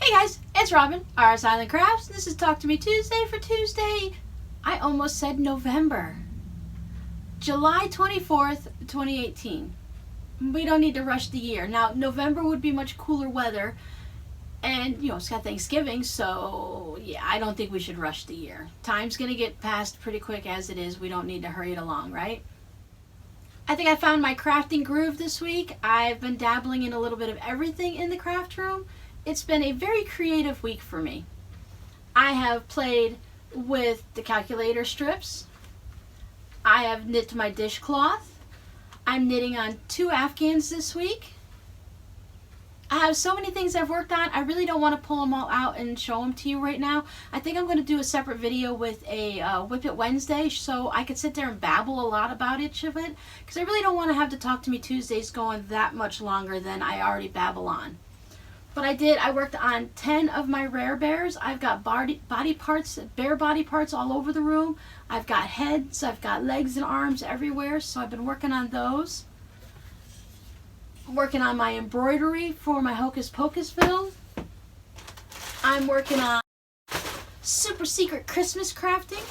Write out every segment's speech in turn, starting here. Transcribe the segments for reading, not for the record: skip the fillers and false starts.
Hey guys, it's Robin, RsIslandCrafts. This is Talk to Me Tuesday for Tuesday. I almost said November. July 24th, 2018. We don't need to rush the year. Now, November would be much cooler weather. And, it's got Thanksgiving, so yeah, I don't think we should rush the year. Time's going to get passed pretty quick as it is. We don't need to hurry it along, right? I think I found my crafting groove this week. I've been dabbling in a little bit of everything in the craft room. It's been a very creative week for me. I have played with the calculator strips. I have knit my dishcloth. I'm knitting on 2 Afghans this week. I have so many things I've worked on. I really don't want to pull them all out and show them to you right now. I think I'm going to do a separate video with a Whip It Wednesday so I could sit there and babble a lot about each of it, because I really don't want to have to Talk to Me Tuesdays going that much longer than I already babble on. But I worked on 10 of my rare bears. I've got body parts, bear body parts all over the room. I've got heads, I've got legs and arms everywhere, so I've been working on those. I'm working on my embroidery for my Hocus Pocusville. I'm working on super secret Christmas crafting.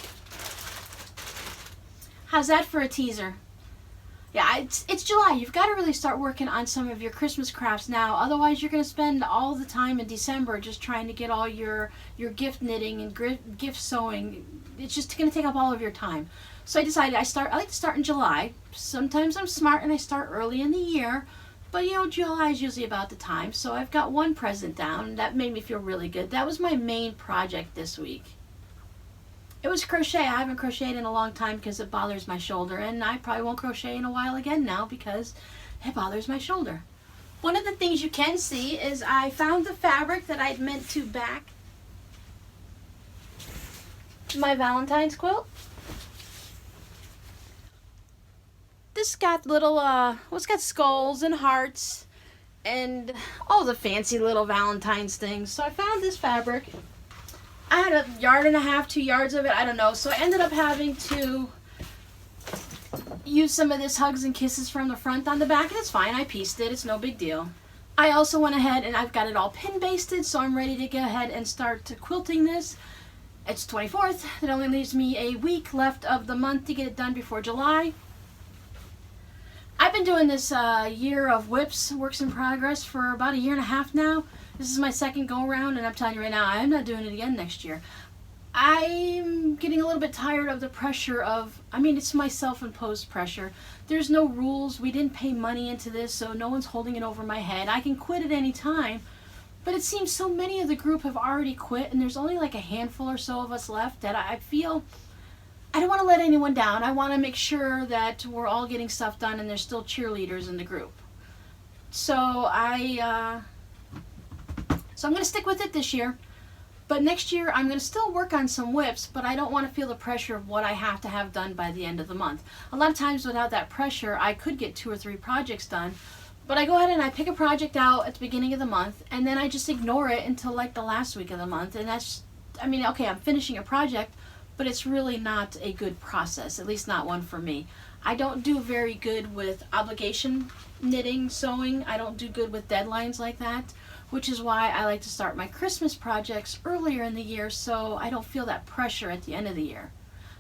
How's that for a teaser? Yeah, it's July. You've got to really start working on some of your Christmas crafts now. Otherwise, you're going to spend all the time in December just trying to get all your gift knitting and gift sewing. It's just going to take up all of your time. So I decided I like to start in July. Sometimes I'm smart and I start early in the year. But July is usually about the time. So I've got one present down. That made me feel really good. That was my main project this week. It was crochet. I haven't crocheted in a long time because it bothers my shoulder, and I probably won't crochet in a while again now because it bothers my shoulder. One of the things you can see is I found the fabric that I'd meant to back my Valentine's quilt. This got little, it's got skulls and hearts and all the fancy little Valentine's things. So I found this fabric. I had 1.5 yards, 2 yards of it, I don't know. So I ended up having to use some of this Hugs and Kisses from the front on the back, and it's fine. I pieced it. It's no big deal. I also went ahead and I've got it all pin basted, so I'm ready to go ahead and start quilting this. It's 24th. It only leaves me a week left of the month to get it done before July. I've been doing this year of whips, works in progress, for about 1.5 years now. This is my second go around, and I'm telling you right now, I'm not doing it again next year. I'm getting a little bit tired of the pressure of, it's my self-imposed pressure. There's no rules. We didn't pay money into this, so no one's holding it over my head. I can quit at any time, but it seems so many of the group have already quit, and there's only like a handful or so of us left that I feel I don't want to let anyone down. I want to make sure that we're all getting stuff done and there's still cheerleaders in the group. So I'm going to stick with it this year. But next year I'm going to still work on some whips, but I don't want to feel the pressure of what I have to have done by the end of the month. A lot of times without that pressure, I could get 2 or 3 projects done. But I go ahead and I pick a project out at the beginning of the month, and then I just ignore it until like the last week of the month. And that's, okay, I'm finishing a project, but it's really not a good process, at least not one for me. I don't do very good with obligation knitting, sewing. I don't do good with deadlines like that, which is why I like to start my Christmas projects earlier in the year so I don't feel that pressure at the end of the year.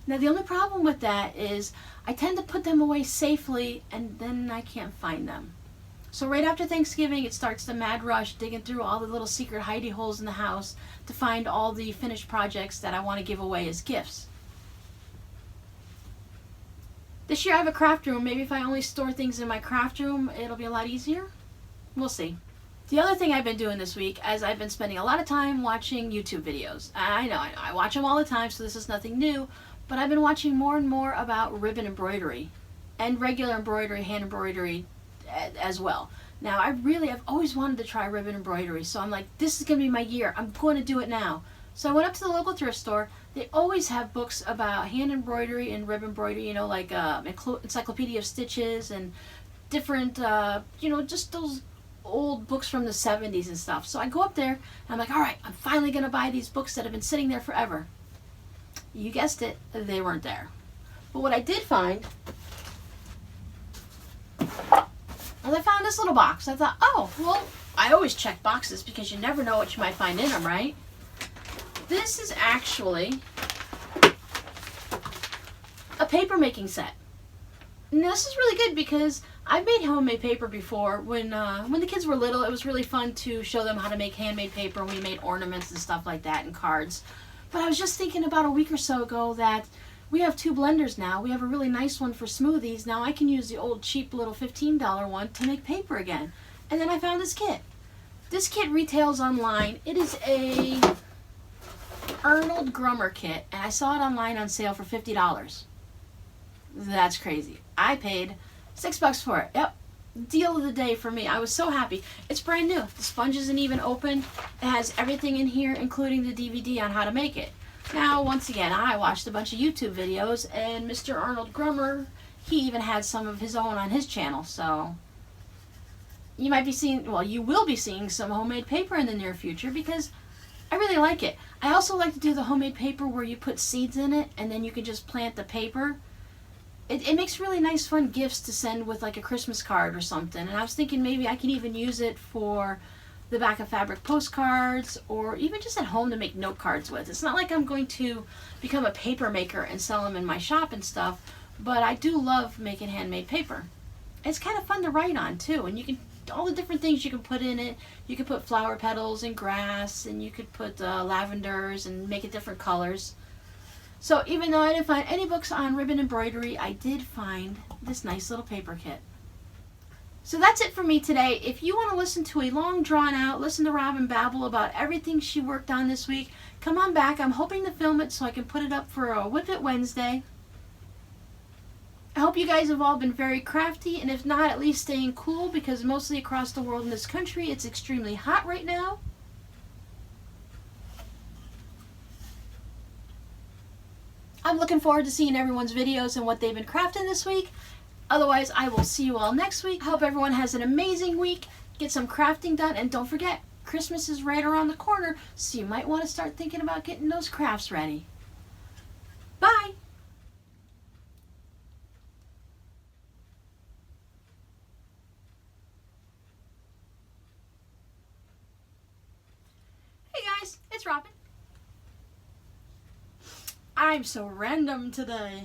Now, the only problem with that is I tend to put them away safely and then I can't find them. So right after Thanksgiving, it starts the mad rush, digging through all the little secret hidey holes in the house to find all the finished projects that I want to give away as gifts. This year I have a craft room. Maybe if I only store things in my craft room, it'll be a lot easier. We'll see. The other thing I've been doing this week is I've been spending a lot of time watching YouTube videos. I know, I watch them all the time, so this is nothing new, but I've been watching more and more about ribbon embroidery and regular embroidery, hand embroidery as well. Now, I've always wanted to try ribbon embroidery, so I'm like, this is going to be my year. I'm going to do it now. So I went up to the local thrift store. They always have books about hand embroidery and ribbon embroidery, like Encyclopedia of Stitches and different, just those old books from the 70s and stuff. So I go up there and I'm like, all right, I'm finally going to buy these books that have been sitting there forever. You guessed it, they weren't there. But what I did find was I found this little box. I thought, oh, well, I always check boxes because you never know what you might find in them, right? This is actually a paper making set. And this is really good because I've made homemade paper before. When the kids were little, it was really fun to show them how to make handmade paper. We made ornaments and stuff like that and cards. But I was just thinking about a week or so ago that we have 2 blenders now. We have a really nice one for smoothies. Now I can use the old cheap little $15 one to make paper again. And then I found this kit. This kit retails online. It is a Arnold Grummer kit, and I saw it online on sale for $50. That's crazy. I paid $6 for it. Yep. Deal of the day for me. I was so happy. It's brand new. The sponge isn't even open. It has everything in here, including the DVD on how to make it. Now, once again, I watched a bunch of YouTube videos, and Mr. Arnold Grummer, he even had some of his own on his channel, so you might be seeing, well, you will be seeing some homemade paper in the near future because I really like it. I also like to do the homemade paper where you put seeds in it, and then you can just plant the paper. It makes really nice, fun gifts to send with like a Christmas card or something. And I was thinking maybe I can even use it for the back of fabric postcards or even just at home to make note cards with. It's not like I'm going to become a paper maker and sell them in my shop and stuff, but I do love making handmade paper. It's kind of fun to write on too, and you can, all the different things you can put in it. You could put flower petals and grass, and you could put lavenders and make it different colors. So even though I didn't find any books on ribbon embroidery, I did find this nice little paper kit. So that's it for me today. If you want to listen to a long drawn out, listen to Robin babble about everything she worked on this week, come on back. I'm hoping to film it so I can put it up for a Whip It Wednesday. I hope you guys have all been very crafty, and if not, at least staying cool, because mostly across the world in this country, it's extremely hot right now. I'm looking forward to seeing everyone's videos and what they've been crafting this week. Otherwise, I will see you all next week. Hope everyone has an amazing week. Get some crafting done, and don't forget, Christmas is right around the corner, so you might want to start thinking about getting those crafts ready. Bye! Hey guys, it's Robin. I'm so random today.